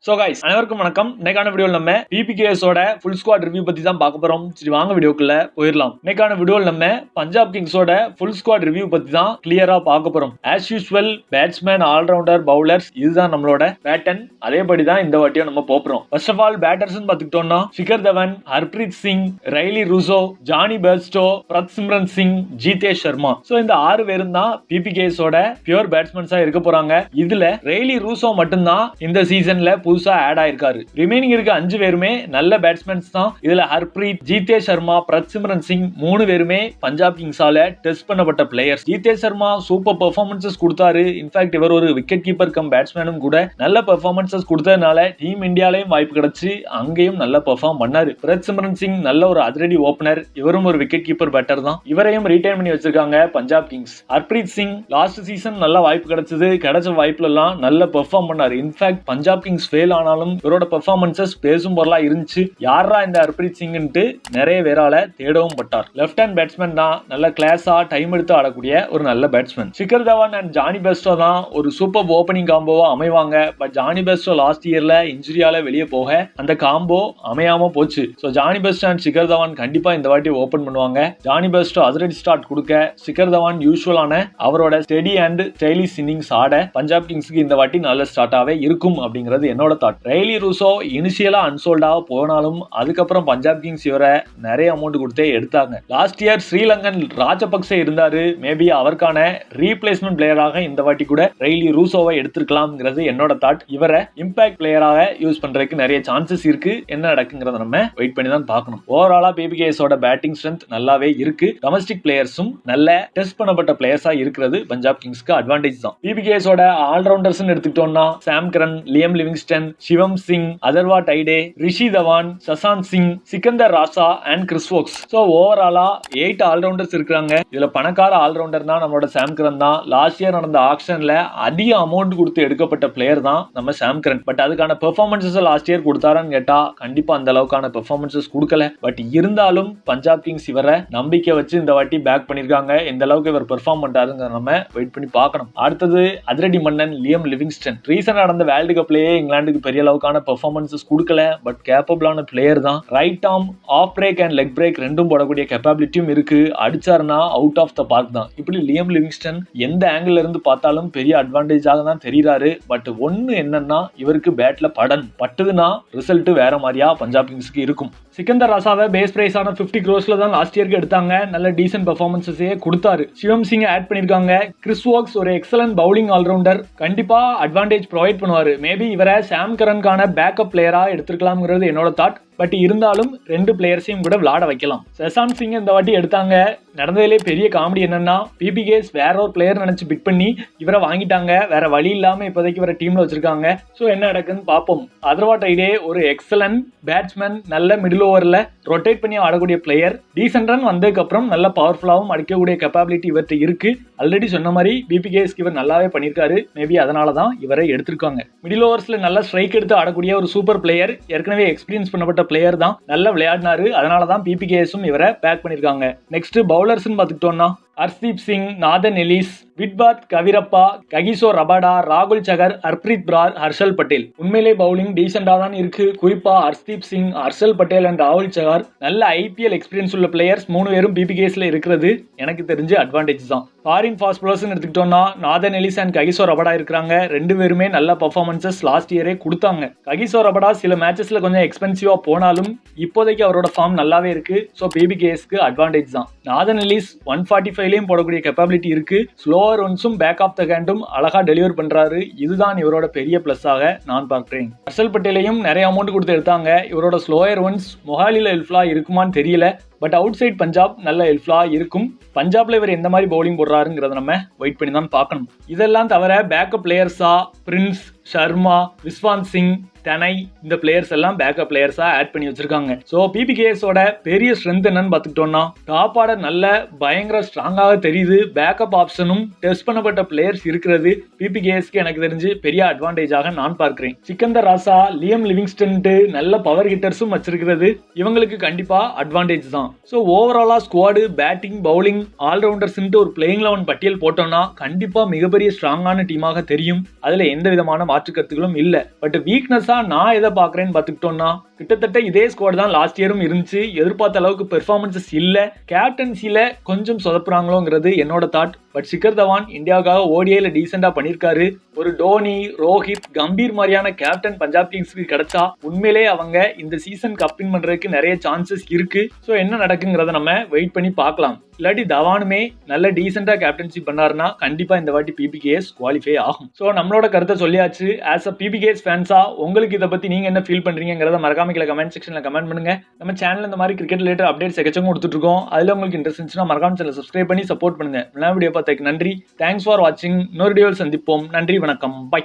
So guys அனைவருக்கும் வணக்கம். இன்னைக்கான வீடியோல நம்ம PPKS ஓட ஃபுல் ஸ்குவாட் ரிவ்யூ பத்தி தான் பார்க்க போறோம். சரி வாங்க வீடியோக்குள்ள போயிரலாம். இன்னைக்கான வீடியோல நம்ம பஞ்சாப் கிங்ஸ் ஓட ஃபுல் ஸ்குவாட் ரிவ்யூ பத்தி தான் கிளியரா பார்க்க போறோம். as usual batsman, allrounder, bowlers இதுதான் நம்மளோட பேட்டர்ன். அதேபடி தான் இந்த வாட்டியும் நம்ம போறோம். ஃபர்ஸ்ட் ஆஃப் ஆல் பேட்டர்ஸ் பாத்துக்கிட்டோம்னா Shikhar Dhawan, Harpreet Singh, Rilee Rossouw, Jonny Bairstow, Prabhsimran Singh, Jitesh Sharma. So இந்த 6 பேரும் தான் PPKS ஓட பியூர் பேட்ஸ்மேன்ஸா இருக்க போறாங்க. இதுல ரைலி ரூசோ மட்டும் தான் இந்த சீசன்ல புதுசா ஆட் ஆயிருக்காரு. ரிமைனிங் இருக்க 5 பேருமே நல்ல பேட்ஸ்மேன்ஸ் தான். இதுல ஹர்ப்ரீத், ஜிதேஷ் சர்மா, பிரத்சிம்ரன் சிங் 3 பேருமே பஞ்சாப் கிங்ஸால டெஸ்ட் பண்ணப்பட்ட players. Jitesh Sharma super performances கொடுத்தாரு. இன்ஃபேக்ட் இவர் ஒரு விக்கெட் கீப்பர் கம் பேட்ஸ்மேனும் கூட. நல்ல பெர்ஃபார்மன்சஸ் கொடுத்ததுனால டீம் இந்தியாலயும் வாய்ப்பு கிடைச்சு அங்கேயும் நல்ல பெர்ஃபார்ம் பண்ணாரு. பிரத்சிம்ரன் சிங் நல்ல ஒரு அதிரடி ஓபனர். இவரும் ஒரு விக்கெட் கீப்பர் பேட்டர் தான். இவரையும் ரீடைன் பண்ணி வச்சிருக்காங்க Punjab Kings. Harpreet Singh last season நல்ல வாய்ப்பு கிடைச்சது. கிடைச்ச வாய்ப்புல எல்லாம் நல்ல பெர்ஃபார்ம் பண்ணாரு. இன்ஃபேக்ட் பஞ்சாப் கிங்ஸ் ஃபெயில் ஆனாலும் இவரோட பெர்ஃபார்மன்சஸ் பேசும் பொருளா இருந்துச்சு. யாரா இந்த ஹர்ப்ரீத் சிங்ன்ட்டு நிறைய பேரால தேடவும் பட்டார். லெஃப்ட் ஹேண்ட் பேட்ஸ்மேன் தான். நல்ல கிளாஸா டைம் எடுத்து ஆடக்கூடிய ஒரு நல்ல batsman. Shikhar Dhawan and Jonny Bairstow தான் ஒரு சூப்பர் ஓப்பனிங் காம்போவா அமைவாங்க. பட் ஜானி பெர்ஸ்டோ லாஸ்ட் இயர்ல இன்ஜுரியால வெளியே போக அந்த காம்போ அமையாம போச்சு. So Jonny Bairstow and Shikhar Dhawan கண்டிப்பா இந்த வாட்டி ஓபன் பண்ணுவாங்க. ஜானி பெர்ஸ்டோ அதிரடி ஸ்டார்ட் கொடுக்க, ஷிகர் தவான் யூசுவலான அவரோட ஸ்டெடி அண்ட் ஸ்டைலிஷ் இன்னிங்ஸ் ஆட பஞ்சாப் கிங்ஸ்க்கு இந்த வாட்டி நல்ல ஸ்டார்ட்டாவே இருக்கும் அப்படிங்கிறது என்னோட தாட். ரைலி ரூசோ இனிஷியலா அன்சோல்டாக போனாலும் அதுக்கப்புறம் பஞ்சாப் கிங்ஸ் இவரை நிறைய அமௌண்ட் கொடுத்தே எடுத்தாங்க. லாஸ்ட் இயர் ஸ்ரீலங்கன் ராஜபக்சே இருந்தாரு. மேபி அவருக்கான ரீப்ளேஸ்மெண்ட் பிளேயராக இந்த வாட்டி கூட ரைலி ரூசோவை எடுத்திருக்கலாம்ங்கிறது என்னோட தாட். இவரை இம்பாக்ட் பிளேயராக யூஸ் பண்றதுக்கு நிறைய சான்சஸ் இருக்கு. என்ன நடக்குங்கிறத நம்ம வெயிட் பண்ணி தான் பார்க்கணும். ஓவராலா PPKS ஓட பேட்டிங் ஸ்ட்ரென்த் நல்லாவே இருக்கு. டொமஸ்டிக் பிளேயர்ஸும் நல்ல டெஸ்ட் பண்ணப்பட்ட பிளேயர்ஸா இருக்கிறது பஞ்சாப் கிங்ஸ்க்கு அட்வான்டேஜ் தான். PPKS ஓட ஆல்ரவுண்டர்ஸ் எடுத்துக்கிட்டோம்னா Sam Curran, Liam Livingstone, Shivam Singh, Atharva Taide, Rishi Dhawan, Shashank Singh, Sikandar Raza and Chris Woakes. So ஓவராலா 8 ஆல்ரவுண்டர்ஸ் இருக்காங்க. இதுல பணக்கார ஆல்ரவுண்டர் தான் நம்மளோட சாம் கரன் தான். லாஸ்ட் இயர் நடந்த ஆக்ஷன்ல அதிக அமௌண்ட் கொடுத்து எடுக்கப்பட்ட பிளேயர் தான் நம்ம சாம் கரன். பட் அதுக்கான பெர்ஃபார்மன்சஸ் லாஸ்ட் இயர் கொடுத்தாரான்னு கேட்டா கண்டிப்பா அந்த அளவுக்கான பெர்ஃபார்மன்சஸ் கொடுக்கல. பட் இருந்தாலும் பஞ்சாப் கிங்ஸ் இவரை நம்பிக்கை வச்சு இந்த வாட்டி பேக் பண்ணிருக்காங்க. எந்த அளவுக்கு இவர் பெர்ஃபார்ம் பண்றாருங்க நம்ம வெயிட் பண்ணி பார்க்கணும். அடுத்தது அதிரடி மன்னன் லியம் லிவிங்ஸ்டன். ரீசெண்டா நடந்த வேர்ல்டு கப்லயே இங்கிலாந்துக்கு பெரிய அளவுக்கான பெர்ஃபார்மன்சஸ் கொடுக்கல. பட் கேப்பபிளான பிளேயர் தான். Right arm off break and leg break ரெண்டும் போடக்கூடிய கேப்பபிலிட்டியும் இருக்கு. அடிச்சாருன்னா அவுட் ஆஃப் த பார்க் தான். இப்படி லியம் லிவிங்ஸ்டன் எந்த ஆங்கிள் இருந்து பார்த்தாலும் பெரிய அட்வான்டேஜாக தான் தெரியுறாரு. பட் ஒன்னு என்னன்னா இவருக்கு பேட்ல பட்டுதுன்னா ரிசல்ட் வேற மாதிரியா பஞ்சாப் கிங்ஸ்க்கு இருக்கும். சிக்கந்தர் ராசாவை பேஸ் பிரைஸான 50 crores தான் லாஸ்ட் இயருக்கு எடுத்தாங்க. நல்ல டீசென்ட் பெர்ஃபார்மன்ஸே கொடுத்தாரு. சிவம் சிங் ஆட் பண்ணிருக்காங்க. கிறிஸ் வோக்ஸ் ஒரு எக்ஸலன்ட் பவுலிங் ஆல்ரவுண்டர். கண்டிப்பா அட்வான்டேஜ் ப்ரொவைட் பண்ணுவாரு. மேபி இவரை சாம் கரனுக்கான பேக்கப் பிளேயரா எடுத்துக்கலாம்ங்கிறது என்னோட தாட். பட் இருந்தாலும் 2 பிளேயர்ஸையும் கூட விளையாட வைக்கலாம். சசாந்த் சிங் இந்த வாட்டி எடுத்தாங்க. நடந்ததிலே பெரிய காமெடி என்னன்னா PPKS வேற ஒரு பிளேயர் நினைச்சு பிட் பண்ணி இவரை வாங்கிட்டாங்க. வேற வழி இல்லாம இப்போதைக்கு இவரை டீம்ல வச்சிருக்காங்க. சோ என்ன நடக்குன்னு பாப்போம். அதர்வா டைடே ஒரு எக்ஸலன்ட் பேட்ஸ்மேன். நல்ல மிடில் ஓவர்ல ரொட்டேட் பண்ணி ஆடக்கூடிய பிளேயர். டீசென்ட் ரன் வந்ததுக்கு அப்புறம் நல்ல பவர்ஃபுல்லாவும் அடிக்கக்கூடிய கெப்பாபிலிட்டி இவர்கிட்ட இருக்கு. ஆல்ரெடி சொன்ன மாதிரி PPKS இவர் நல்லாவே பண்ணிருக்காரு. மேபி அதனாலதான் இவரை எடுத்திருக்காங்க. மிடில் ஓவர்ஸ்ல நல்ல ஸ்ட்ரைக் எடுத்து ஆடக்கூடிய ஒரு சூப்பர் பிளேயர். ஏற்கனவே எக்ஸ்பீரியன்ஸ் பண்ணப்பட்ட பிளேயர் தான். நல்லா விளையாடினாரு. அதனாலதான் PPKSம் இவரை பேக் பண்ணிருக்காங்க. நெக்ஸ்ட் பவுலர்ஸ் பாத்துக்கிட்டோம்னா ஹர்தீப் சிங், நாதன் எலிஸ், விட்பாத் கவிரப்பா, ககிசோ ரபாடா, ராகுல் சகர், ஹர்ப்ரீத் பிரார், ஹர்ஷல் பட்டேல். உண்மையிலே பவுலிங் டீசெண்டா தான் இருக்கு. குறிப்பா ஹர்தீப் சிங், ஹர்ஷல் பட்டேல் அண்ட் ராகுல் சகர் நல்ல IPL எக்ஸ்பீரியன்ஸ் உள்ள பிளேயர்ஸ் 3 பேரும் PPKSல இருக்கிறது எனக்கு தெரிஞ்சு அட்வான்டேஜ் தான். ஃபாரின் ஃபாஸ்ட் பவுலர்ஸ் எடுத்துக்கிட்டோம்னா Nathan Ellis and Kagiso Rabada இருக்காங்க. 2 பேருமே நல்ல பெர்ஃபார்மன்சஸ் லாஸ்ட் இயரே கொடுத்தாங்க. ககிசோ ரபாடா சில மேட்சஸ்ல கொஞ்சம் எக்ஸ்பென்சிவா போனாலும் இப்போதைக்கு அவரோட ஃபார்ம் நல்லாவே இருக்கு. சோ PPKSக்கு அட்வான்டேஜ் தான். நாதன் எலிஸ் 145லயும் போடக்கூடிய கேப்பபிலிட்டி இருக்கு. ஸ்லோவர் ஒன்ஸும் பேக் ஆஃப் த ஹேண்டும் அழகா டெலிவர் பண்றாரு. இதுதான் இவரோட பெரிய பிளஸ் ஆக நான் பார்க்கிறேன். ஹர்ஷல் பட்டேலையும் நிறைய அமௌண்ட் கொடுத்து எடுத்தாங்க. இவரோட ஸ்லோயர் ஒன்ஸ் மொஹாலில ஹெல்ப்ஃபுல்லா இருக்குமான்னு தெரியல. பட் அவுட் சைட் பஞ்சாப் நல்ல ஹெல்ப்ஃபுல்லா இருக்கும். பஞ்சாப்ல இவர் எந்த மாதிரி பவுலிங் போடுறாருங்கிறத நம்ம வெயிட் பண்ணி தான் பார்க்கணும். இதெல்லாம் தவிர பேக்கப் பிளேயர்ஸா பிரின்ஸ், சர்மா, விஸ்வாந்த் சிங், தனை இந்த பிளேயர்ஸ் எல்லாம் பேக்கப் பிளேயர்ஸா ஆட் பண்ணி வச்சிருக்காங்க. சோ PPKS ஓட பெரிய ஸ்ட்ரென்த் என்னன்னு பாத்துக்கிட்டோம்னா டாப் ஆர்டர் நல்ல பயங்கர ஸ்ட்ராங்காக தெரியுது. பேக்கப் ஆப்ஷனும் டெஸ்ட் பண்ணப்பட்ட பிளேயர்ஸ் இருக்கிறது PPKSக்கு எனக்கு தெரிஞ்சு பெரிய அட்வான்டேஜாக நான் பார்க்கிறேன். சிக்கந்தர் ராசா, லியம் லிவிங்ஸ்டன் நல்ல பவர் ஹிட்டர்ஸும் வச்சிருக்கிறது. இவங்களுக்கு கண்டிப்பா அட்வான்டேஜ் தான். சோ ஓவராலா ஸ்குவாடு பேட்டிங், பவுலிங், ஆல்ரவுண்டர்ஸ் ஒரு பிளேயிங் 11 பட்டியல் போட்டோம்னா கண்டிப்பா மிகப்பெரிய ஸ்ட்ராங்கான டீமாக தெரியும். அதுல எந்த விதமான மாற்று கருத்துக்களும் இல்ல. பட் வீக்னஸா நான் எதை பாக்குறேன்னு பாத்துக்கிட்டோம்னா, கிட்டத்தட்ட இதே ஸ்குவாட் தான் லாஸ்ட் இயரும் இருந்துச்சு. எதிர்பார்த்த அளவுக்கு பெர்ஃபார்மன்சஸ் இல்ல. கேப்டன்சில கொஞ்சம் சொதப்புறாங்களோங்கிறது என்னோட தாட். பட் ஷிகர் தவான் இந்தியாவுக்காக ஓடிஐல டீசெண்டா பண்ணிருக்காரு. ஒரு டோனி, ரோஹித், கம்பீர் மாதிரியான கேப்டன் பஞ்சாப் கிங்ஸ்க்கு கிடைச்சா உண்மையிலே அவங்க இந்த சீசன் கப் வின் பண்றதுக்கு நிறைய சான்சஸ் இருக்கு. சோ என்ன நடக்குங்கிறத நம்ம வெயிட் பண்ணி பார்க்கலாம். இல்லாட்டி தவானுமே நல்ல டீசெண்டா கேப்டன்சி பண்ணாருன்னா கண்டிப்பா இந்த வாட்டி PPKS குவாலிஃபை ஆகும். சோ நம்மளோட கருத்தை சொல்லியாச்சு. ஆஸ் அ PPKS ஃபேன்ஸா உங்களுக்கு இதை பத்தி நீங்க என்ன ஃபீல் பண்றீங்கிறத மறக்காம கீழே கமெண்ட் செக்ஷன்ல கமெண்ட் பண்ணுங்க. நம்ம சேனல் இந்த மாதிரி கிரிக்கெட் ரிலேட்டட் அப்டேட்ஸ் எக்கச்சக்கம் கொடுத்துட்டு இருக்கோம். அதுல உங்களுக்கு இன்ட்ரெஸ்ட் இருந்துச்சுன்னா மறக்காம சேனல் சப்ஸ்கிரைப் பண்ணி சப்போர்ட் பண்ணுங்க. வீடியோ பார்த்ததுக்கு நன்றி. தேங்க்ஸ் ஃபார் வாட்சிங். இன்னொரு வீடியோவில் சந்திப்போம். நன்றி, வணக்கம், பை.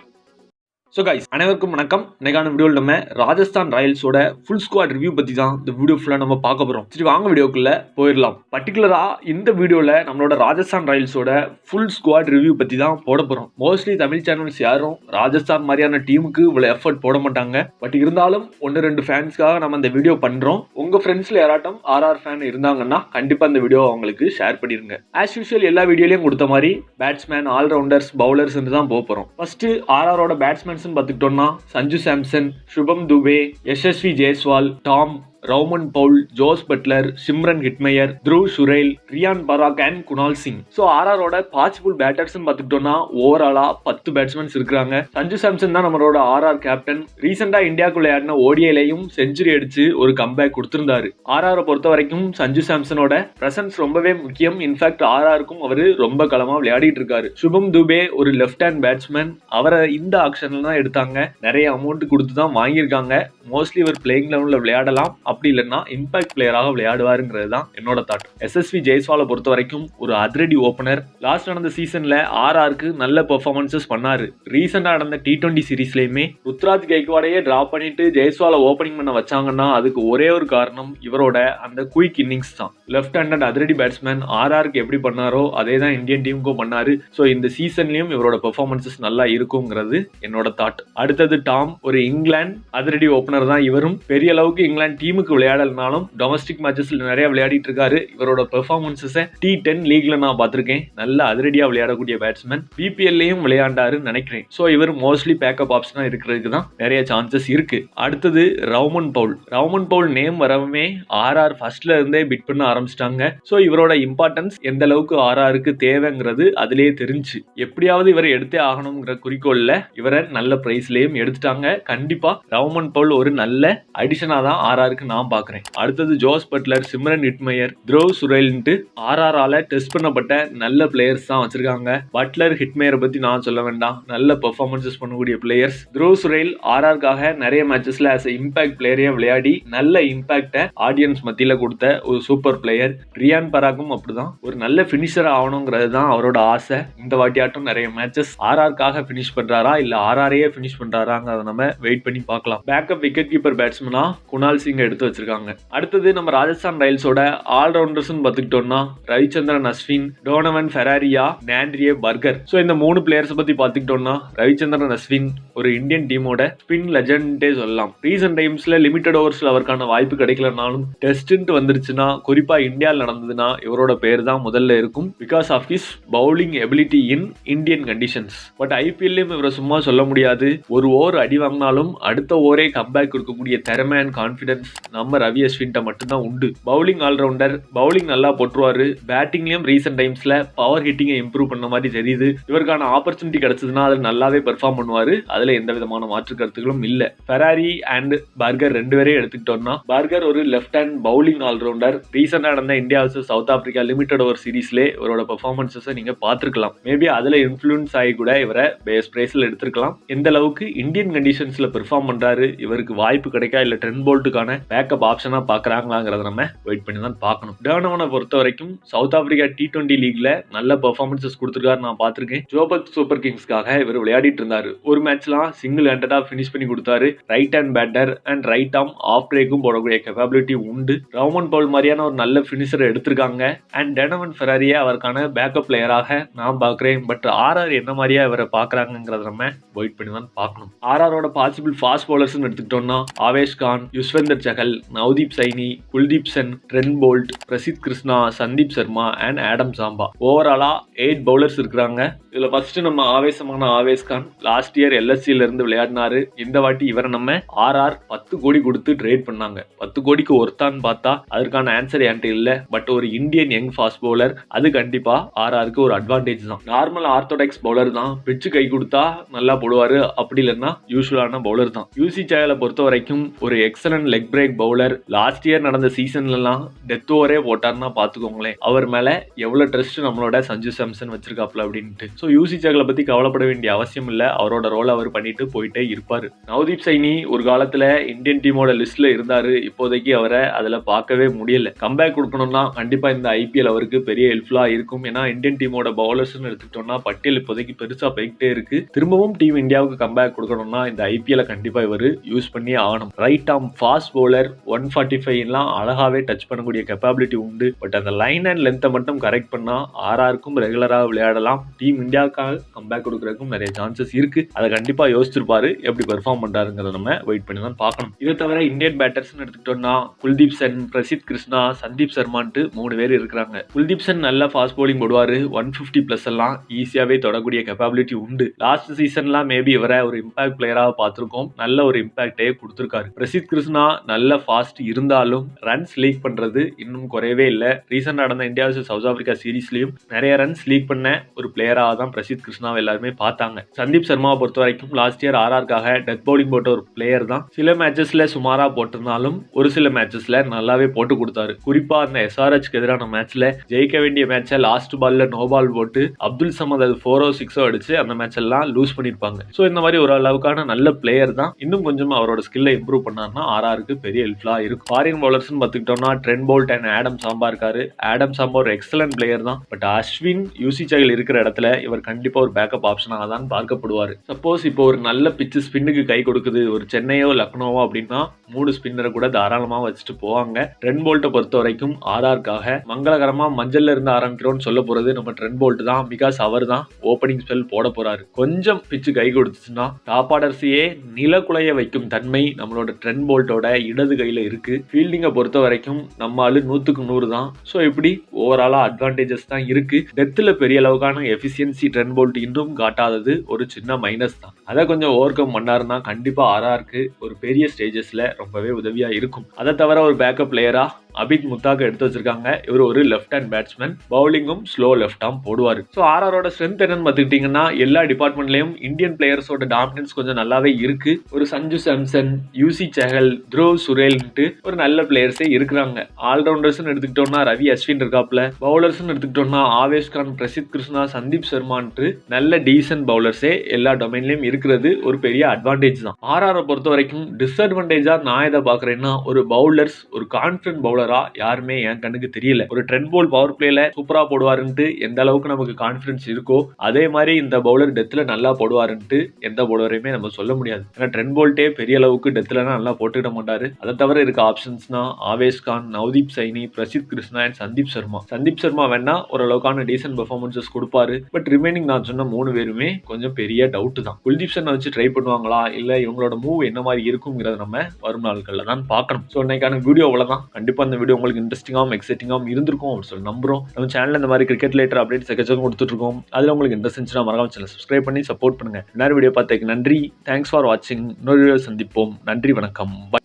ஸோ கைஸ், அனைவருக்கும் வணக்கம். இன்னைக்கான வீடியோவில் நம்ம ராஜஸ்தான் ராயல்ஸோட ஃபுல் ஸ்குவாட் ரிவ்யூ பற்றி தான் இந்த வீடியோ ஃபுல்லாக நம்ம பார்க்க போகிறோம். சரி, வாங்க வீடியோக்குள்ளே போயிடலாம். பர்டிகுலராக இந்த வீடியோவில் நம்மளோட ராஜஸ்தான் ராயல்ஸோட ஃபுல் ஸ்குவாட் ரிவ்யூ பற்றி தான் போட போகிறோம். மோஸ்ட்லி தமிழ் சேனல்ஸ் யாரும் ராஜஸ்தான் மாதிரியான டீமுக்கு இவ்வளோ எஃபர்ட் போட மாட்டாங்க. பட் இருந்தாலும் 1-2 ஃபேன்ஸ்க்காக நம்ம இந்த வீடியோ பண்ணுறோம். உங்கள் ஃப்ரெண்ட்ஸில் யாராட்டும் RR ஃபேன் இருந்தாங்கன்னா கண்டிப்பாக இந்த வீடியோ அவங்களுக்கு ஷேர் பண்ணிடுங்க. ஆஸ் யூஷுவல் எல்லா வீடியோலையும் கொடுத்த மாதிரி பேட்ஸ்மேன், ஆல்ரவுண்டர்ஸ், பவுலர்ஸ் தான் போக போகிறோம். ஃபர்ஸ்ட் RRோட பேட்ஸ்மேன் பார்த்துக்கிட்டோம்னா Sanju Samson, Shubham Dubey, Yashasvi Jaiswal, Tom, Rovman Powell, Jos Buttler, Shimron Hetmyer, Dhruv Jurel, Riyan Parag and Kunal Singh. So RRோட பாசிபிள் பேட்டர்ஸ் பார்த்துக்கிட்டோம்னா ஓவராலா 10 பேட்ஸ்மேன்ஸ் இருக்காங்க. சஞ்சு சாம்சன் தான் நம்மளோட RR கேப்டன். ரீசெண்டா இந்தியாவுக்கு விளையாடின ஓடிஐலையும் செஞ்சுரி அடிச்சு ஒரு கம்பேக் கொடுத்திருந்தாரு. RR பொறுத்த வரைக்கும் சஞ்சு சாம்சனோட பிரசன்ஸ் ரொம்பவே முக்கியம். இன்ஃபேக்ட் RRக்கும் அவரு ரொம்ப களமா விளையாடிட்டு இருக்காரு. சுபம் துபே ஒரு லெஃப்ட் ஹேண்ட் பேட்ஸ்மேன். அவரை இந்த ஆக்ஷன்ல தான் எடுத்தாங்க. நிறைய அமௌண்ட் கொடுத்து தான் வாங்கியிருக்காங்க. மோஸ்ட்லி இவர் பிளேயிங் லெவல்ல விளையாடலாம், அப்படி இல்லைன்னா இம்பாக்ட் பிளேயராக விளையாடுவாருங்கிறது தான் என்னோட தாட். SSV ஜெய்ஸ்வாலை பொறுத்த வரைக்கும் ஒரு அதிரடி ஓபனர். லாஸ்ட் நடந்த சீசன்ல RRக்கு நல்ல பெர்ஃபார்மன்சஸ் பண்ணாரு. ரீசெண்டா நடந்த T20 சீரீஸ்லயுமே ருத்ராஜ் கைக்வாடையே டிராப் பண்ணிட்டு ஜெய்ஸ்வாலை ஓபனிங் பண்ண வச்சாங்கன்னா அதுக்கு ஒரே ஒரு காரணம் இவரோட அந்த குயிக் இன்னிங்ஸ் தான். லெஃப்ட் ஹேண்டட் அதிரடி பேட்ஸ்மேன் RRக்கு எப்படி பண்ணாரோ அதே தான் இந்தியன் டீமுக்கும் பண்ணாரு. ஸோ இந்த சீசன்லயும் இவரோட பெர்ஃபார்மன்சஸ் நல்லா இருக்குங்கிறது என்னோட தாட். அடுத்தது டாம், ஒரு இங்கிலாந்து அதிரடி ஓபனர் தான். இவரும் பெரிய அளவுக்கு இங்கிலாந்து டீமுக்கு விளையாடலனாலும் டொமஸ்டிக் மேட்சஸ்ல நிறைய விளையாடிட்டு இருக்காரு. இவரோட பெர்ஃபார்மன்ஸை T10 லீக்ல நான் பார்த்திருக்கேன். நல்ல அதிரடியா விளையாடக்கூடிய பேட்ஸ்மேன். BPLலையும் விளையாண்டாருன்னு நினைக்கிறேன். ஸோ இவர் மோஸ்ட்லி பேக்கப் ஆப்ஷனா இருக்கிறதுக்கு தான் நிறைய சான்சஸ் இருக்கு. அடுத்தது Rovman Powell. Rovman Powell name வரவுமே RR ஃபர்ஸ்ட்ல இருந்தே பிட் பண்ண ஆரம்பிச்சிட்டாங்க. ஸோ இவரோட இம்பார்ட்டன்ஸ் எந்த அளவுக்கு RRக்கு தேவைங்கிறது அதுலயே தெரிஞ்சு எப்படியாவது இவரை எடுத்தே ஆகணுங்கிற குறிக்கோள்ல இவரை நல்ல பிரைஸ்லயும் எடுத்துட்டாங்க. கண்டிப்பா ரவுமன் பவுல் ஒரு நல்ல அடிஷனா தான் RRக்கு நான் பாக்குறேன். அடுத்தது Jos Buttler, Shimron Hetmyer, Dhruv சுரேல்ன்ட்டு RRால டெஸ்ட் பண்ணப்பட்ட நல்ல பிளேயர்ஸ் தான் வச்சிருக்காங்க. பட்லர், ஹிட்மேயரை பத்தி நான் சொல்ல வேண்டாம், நல்ல பெர்ஃபார்மன்சஸ் பண்ணக்கூடிய பிளேயர்ஸ். த்ருவ் சுரேல் RRக்காக நிறைய மேட்சஸ்ல ஆஸ் இம்பாக்ட் பிளேயரே விளையாடி நல்ல இம்பாக்ட ஆடியன்ஸ் மத்தியில கொடுத்த ஒரு சூப்பர் பிளேயர். ரியான் பராக்கும் அப்படிதான் ஒரு நல்ல பினிஷர் ஆகணுங்கிறது தான் அவரோட ஆசை. இந்த வாட்டியாட்டும் நிறைய மேட்சஸ் RRக்காக பினிஷ் பண்றாரா இல்ல RRையே பினிஷ் பண்றாராங்கிறத நம்ம வெயிட் பண்ணி பார்க்கலாம். பேக்கப் விக்கெட் கீப்பர் பேட்ஸ்மேனா குணால் சிங் எடுத்து வச்சிருக்காங்க. அடுத்தது நம்ம ராஜஸ்தான் ராயல்ஸோட ஆல்ரவுண்டர்ஸ் பார்த்துக்கிட்டோம்னா Ravichandran Ashwin, Donovan Ferreira, Nandre Burger. So இந்த 3 பிளேயர்ஸ் பத்தி பார்த்துக்கிட்டோம்னா ரவிச்சந்திரன் அஸ்வின் ஒரு இந்தியன் டீமோட ஸ்பின் லெஜெண்டே சொல்லலாம். ரீசன்ட் டைம்ஸ்ல லிமிடெட் ஓவர்ஸ்ல அவருக்கான வாய்ப்பு கிடைக்கலனாலும் டெஸ்ட் வந்துருச்சுன்னா குறிப்பா இந்தியாவில் நடந்ததுன்னா இவரோட பேர் தான் முதல்ல இருக்கும். Because of his bowling ability in Indian conditions. But IPLலையும் இவரை சும்மா சொல்ல முடியாது. ஒரு ஓவர் அடி வாங்கினாலும் அடுத்த ஓவரே கம்பேக் கொடுக்கக்கூடிய திறமை அண்ட் கான்பிடன்ஸ் நம்ம ரவி அஸ்வின்ட்ட மட்டும்தான் உண்டு. பவுலிங் ஆல்ரவுண்டர், பவுலிங் நல்லா போட்டுருவாரு. பேட்டிங்லயும் ரீசெண்ட் டைம்ஸ்ல பவர் ஹிட்டிங்கை இம்ப்ரூவ் பண்ண மாதிரி தெரியுது. இவருக்கான ஆப்பர்ச்சுனிட்டி கிடைச்சதுன்னா அது நல்லாவே பெர்ஃபார்ம் பண்ணுவாரு. அதுல எந்த விதமான மாற்று கருத்துக்களும் இல்ல. ஃபெராரி அண்ட் பர்கர் 2 பேரையும் எடுத்துக்கிட்டோம்னா பர்கர் ஒரு லெஃப்ட் ஹேண்ட் பவுலிங் ஆல்ரவுண்டர். ரீசெண்டா நடந்த India versus South Africa limited over சீரீஸ்ல இவரோட பெர்ஃபார்மன்ஸை நீங்க பார்த்திருக்கலாம். மேபி அதுல இன்ஃப்ளூயன்ஸ் ஆகி கூட இவரை பேஸ் பிரைஸ்ல எடுத்திருக்கலாம். எந்த அளவுக்கு இந்தியன் கண்டிஷன்ஸ்ல பெர்ஃபார்ம் பண்றாரு, இவருக்கு வாய்ப்பு கிடைக்கா இல்ல ட்ரெண்ட் போல்ட்டுக்கான பேக்கப் ஆப்ஷனா பாக்குறாங்களாங்கிறத நம்ம வெயிட் பண்ணி தான் பார்க்கணும். டர்னவனை பொறுத்த வரைக்கும் சவுத் ஆப்பிரிக்கா T20 லீக்ல நல்ல பெர்ஃபார்மன்ஸஸ் கொடுத்திருக்காரு நான் பார்த்திருக்கேன். ஜோபர்க் சூப்பர் கிங்ஸ்க்காக இவர் விளையாடிட்டு இருந்தாரு. ஒரு மேட்ச்லாம் சிங்கிள் ஹேண்டடா பினிஷ் பண்ணி கொடுத்தாரு. Right hand batter and right arm off பிரேக்கும் போடக்கூடிய கேப்பபிலிட்டி உண்டு. ரவுமன் பவுல் மாதிரியான ஒரு நல்ல பினிஷர் எடுத்திருக்காங்க. அண்ட் டோனவன் ஃபெராரியை அவருக்கான பேக்கப் பிளேயராக நான் பார்க்கிறேன். பட் RR என்ன மாதிரியா இவரை பாக்குறாங்கிறத நம்ம வெயிட் பண்ணி தான் பார்க்கணும். RRோட பாசிபிள் ஃபாஸ்ட் பவுலர்ஸ் எடுத்துக்கிட்டோம்னா Avesh Khan, Yuzvendra Chahal, Sehgal, Navdeep Saini, Kuldeep Sen, Trent Boult, Prasidh Krishna, Sandeep Sharma and Adam Zampa. ஓவராலா 8 பவுலர்ஸ் இருக்கிறாங்க. இதுல ஃபர்ஸ்ட் நம்ம ஆவேசமான ஆவேஸ் கான் லாஸ்ட் இயர் எல்எஸ்சில இருந்து விளையாடினாரு. இந்த வாட்டி இவரை நம்ம ஆர்ஆர் 10 கோடி கொடுத்து ட்ரேட் பண்ணாங்க. 10 கோடிக்கு ஒருத்தான்னு பார்த்தா அதற்கான ஆன்சர் என்கிட்ட இல்ல. பட் ஒரு இந்தியன் யங் ஃபாஸ்ட் பவுலர், அது கண்டிப்பா ஆர்ஆருக்கு ஒரு அட்வான்டேஜ் தான். நார்மல் ஆர்த்தோடாக்ஸ் பவுலர் தான், பிச்சு கை கொடுத்தா நல்லா போடுவாரு, அப்படி இல்லைன்னா யூஸ்வலான பவுலர் தான். யூசி சேகலை பொறுத்த வரைக்கும் ஒரு excellent leg break bowler. Last year நடந்த சீசன்லாம் டெத் ஓவரே போட்டாருன்னா பாத்துக்கோங்களேன் அவர் மேல எவ்வளவு ட்ரஸ்ட் நம்மளோட சஞ்சு சாம்சன் வச்சிருக்காப்ல அப்படின்ட்டு. ஸோ யூசி சேகலை பத்தி கவலைப்பட வேண்டிய அவசியம் இல்ல, அவரோட ரோல் அவர் பண்ணிட்டு போயிட்டே இருப்பாரு. நவ்தீப் சைனி ஒரு காலத்துல இந்தியன் டீமோட லிஸ்ட்ல இருந்தாரு, இப்போதைக்கு அவரை அதுல பார்க்கவே முடியல. கம்பேக் கொடுக்கணும்னா கண்டிப்பா இந்த ஐபிஎல் அவருக்கு பெரிய ஹெல்ப்ஃபுல்லா இருக்கும். ஏன்னா இந்தியன் டீமோட பவுலர்ஸ் எடுத்துக்கிட்டோம்னா பட்டியல் இப்போதைக்கு பெருசா போய்கிட்டே இருக்கு. திரும்பவும் டீம் இந்தியாவுக்கு கம்பேக் கொடுக்கணும்னா இந்த ஐபிஎல் கண்டிப்பா இவர் யூஸ் பண்ணி ஆகணும். ரைட் ஆர்ம் ஃபாஸ்ட் பவுலர் 145 அழகாவே டச் பண்ணக்கூடிய கேப்பபிலிட்டி உண்டு. பட் அந்த லைன் அண்ட் லென்த்தை மட்டும் கரெக்ட் பண்ணா ஆர்ஆருக்கும் ரெகுலரா விளையாடலாம். டீம் இந்தியாவுக்காக கம்பேக் கொடுக்கறதுக்கும் நிறைய சான்சஸ் இருக்கு. அதை கண்டிப்பா யோசிச்சிருப்பாரு. எப்படி பெர்ஃபார்ம் பண்றாருங்கிறத நம்ம வெயிட் பண்ணி தான் பார்க்கணும். இதை தவிர இந்தியன் பேட்டர்ஸ் எடுத்துக்கிட்டோம்னா குல்தீப் சென், பிரசித் கிருஷ்ணா, சந்தீப் சர்மான்ட்டு 3 பேர் இருக்கிறாங்க. குல்தீப் சென் நல்ல ஃபாஸ்ட் பவுலிங் போடுவாரு. 150+ எல்லாம் ஈஸியாவே தொடக்கூடிய கேப்பபிலிட்டி உண்டு. லாஸ்ட் சீசன்லாம் மேபி இவரை ஒரு இம்பாக்ட் பிளேயராக பார்த்திருக்கோம். நல்ல ஒரு இம்பாக்டே கொடுத்திருக்காரு. பிரசித் கிருஷ்ணா நல்ல ஃபாஸ்ட் இருந்தாலும் ரன்ஸ் லீக் பண்றது இன்னும் குறையவே இல்லை. ரீசெண்டா நடந்த இந்தியா vs சவுத் ஆப்பிரிக்கா சீரீஸ்லயும் நிறைய ரன்ஸ் லீக் பண்ண ஒரு பிளேயராக தான் பிரசித் கிருஷ்ணாவை எல்லாருமே பார்த்தாங்க. சந்தீப் சர்மாவை பொறுத்த வரைக்கும் லாஸ்ட் இயர் ஆர்ஆருக்காக டெத் பவுலிங் போட்ட ஒரு பிளேயர் தான். சில மேட்சஸ்ல சுமாரா போட்டிருந்தாலும் ஒரு சில மேட்சஸ்ல நல்லாவே போட்டு கொடுத்தாரு. குறிப்பா அந்த எஸ்ஆர்ஹெச்க்கு எதிரான மேட்ச்ல ஜெயிக்க வேண்டிய மேட்சை லாஸ்ட் பால்ல நோ பால் போட்டு அப்துல் சமத் அது 4-0 6-0 அடிச்சு அந்த மேட்ச் எல்லாம் லூஸ் பண்ணிருப்பாங்க. ஸோ இந்த மாதிரி ஒரு அளவுக்கான நல்ல பிளேயர் தான். இன்னும் கொஞ்சம் அவரோட ஸ்கில்லை இம்ப்ரூவ் பண்ணாருன்னா ஆர்ஆருக்கு பெரிய ஹெல்ப்ஃபுல்லா இருக்கும். ஃபாரின் பவுலர்ஸ் பார்த்துக்கிட்டோம்னா Trent Boult and Adam Zampa இருக்காரு. ஆடம் சாம்பா ஒரு எக்ஸலன்ட் பிளேயர் தான். பட் அஸ்வின், யூசி சேகல் இருக்கிற இடத்துல இவர் கண்டிப்பா ஒரு பேக்கப் ஆப்ஷனாக தான் பார்க்கப்படுவார். சப்போஸ் இப்போ ஒரு நல்ல பிச்சு ஸ்பின்னுக்கு கை கொடுக்குது ஒரு சென்னையோ லக்னோவோ அப்படின்னா 3 ஸ்பின்னரை கூட தாராளமாக வச்சுட்டு போவாங்க. ட்ரெண்ட் போல்ட்டை பொறுத்த வரைக்கும் ஆர்ஆருக்காக மங்களகரமா மஞ்சள்ல இருந்து ஆரம்பிக்கிறோம்னு சொல்ல போறது நம்ம ட்ரெண்ட் போல்ட் தான். பிகாஸ் அவர் தான் ஓப்பனிங் ஸ்பெல் போட போறாரு. கொஞ்சம் பிச்சு கை கொடுத்துச்சுன்னா டாப் ஆர்டர்ஸையே நிலக்குலைய வைக்கும் தன்மை நம்மளோட ட்ரெண்ட் போல்ட்டோட இடது கையில இருக்கு. ஃபீல்டிங்கை பொறுத்த வரைக்கும் நம்ம ஆளு 100க்கு 100 தான். ஸோ இப்படி ஓவராலா அட்வான்டேஜஸ் தான் இருக்கு. டெத்தில் பெரிய அளவுக்கான எஃபிஷியன்சி ட்ரெண்ட் போல்ட் இன்னும் காட்டாதது ஒரு சின்ன மைனஸ் தான். அதை கொஞ்சம் ஓவர் கம் பண்ணாருன்னா கண்டிப்பா ஆர்ஆருக்கு ஒரு பெரிய ஸ்டேஜஸ்ல ரொம்பவே உதவியா இருக்கும். அதை தவிர ஒரு பேக்கப் பிளேயரா அபித் முத்தாக்கு எடுத்து வச்சிருக்காங்க. இவர் ஒரு லெஃப்ட் ஹேண்ட் பேட்ஸ்மேன், பவுலிங்கும் ஸ்லோ லெஃப்ட் ஆர்ம் போடுவார். ஸோ ஆர்ஆரோட ஸ்ட்ரென்த் என்னன்னு பார்த்துக்கிட்டீங்கன்னா எல்லா டிபார்ட்மெண்ட்லயும் இந்தியன் பிளேயர்ஸோட டாமினன்ஸ் கொஞ்சம் நல்லாவே இருக்கு. ஒரு சஞ்சு சாம்சன், யூசி சேகல், த்ருவ் சுரேல்ன்ட்டு ஒரு நல்ல பிளேயர்ஸே இருக்கிறாங்க. ஆல்ரவுண்டர்ஸ் எடுத்துக்கிட்டோம்னா ரவி அஸ்வின் இருக்காப்ல. பவுலர்ஸ் எடுத்துக்கிட்டோம்னா ஆவேஸ் கான், பிரசித் கிருஷ்ணா, சந்தீப் சர்மான்ட்டு நல்ல டீசன்ட் பவுலர்ஸே எல்லா டொமைன்லயும் இருக்கிறது ஒரு பெரிய அட்வான்டேஜ் தான். ஆர்ஆரை பொறுத்த வரைக்கும் டிஸ்அட்வான்டேஜா நான் இதை பாக்குறேன்னா ஒரு பவுலர்ஸ் ஒரு கான்பிடன்ட் பவுலரா யாருமே என் கண்ணுக்கு தெரியல. ஒரு ட்ரெண்ட் போல் பவர் பிளேல சூப்பரா போடுவாருன்ட்டு எந்த அளவுக்கு நமக்கு கான்பிடன்ஸ் இருக்கோ அதே மாதிரி இந்த பவுலர் டெத்ல நல்லா போடுவாருன்ட்டு எந்த பவுலரையுமே நம்ம சொல்ல முடியாது. ஏன்னா ட்ரெண்ட் போல்ட்டே பெரிய அளவுக்கு டெத்ல நல்லா போட்டுக்கிட மாட்டாரு. அதை தவிர இருக்க ஆப்ஷன்ஸ்னா ஆவேஸ் கான், நவ்தீப் சைனி, பிரசித் கிருஷ்ணா அண்ட் சந்தீப் சர்மா. சந்தீப் சர்மா வேணா ஓரளவுக்கான டீசன்ட் பெர்ஃபார்மன்சஸ் கொடுப்பாரு. பட் ரிமைனிங் நான் சொன்ன 3 பேருமே கொஞ்சம் பெரிய டவுட் தான். குல்தீப் சென்னை வச்சு ட்ரை பண்ணுவாங்களா இல்ல இவங்களோட மூவ் என்ன மாதிரி இருக்குங்கிறத நம்ம வரும் நாட்கள்ல தான் பார்க்கணும். ஸோ இன்னைக்கான வீடியோ அவ்வளவுதான். கண்டிப்பா இந்த வீடியோ உங்களுக்கு இன்ட்ரெஸ்டிங்காகவும் எக்ஸைட்டிங்காகவும் இருந்திருக்கும் அப்படின்னு சொல்லி நம்புறோம். நம்ம சேனல்ல இந்த மாதிரி கிரிக்கெட் ரிலேட்டட் அப்டேட்ஸ் எக்கச்சக்கம் கொடுத்துட்டு இருக்கோம். அதுல உங்களுக்கு இன்ட்ரெஸ்ட் இருந்துச்சுன்னா மறக்காம சேனல் சப்ஸ்கிரைப் பண்ணி சப்போர்ட் பண்ணுங்க. இன்னொரு வீடியோ பார்த்ததுக்கு நன்றி. தேங்க்ஸ் ஃபார் வாட்சிங். இன்னொரு வீடியோ சந்திப்போம். நன்றி, வணக்கம். பை.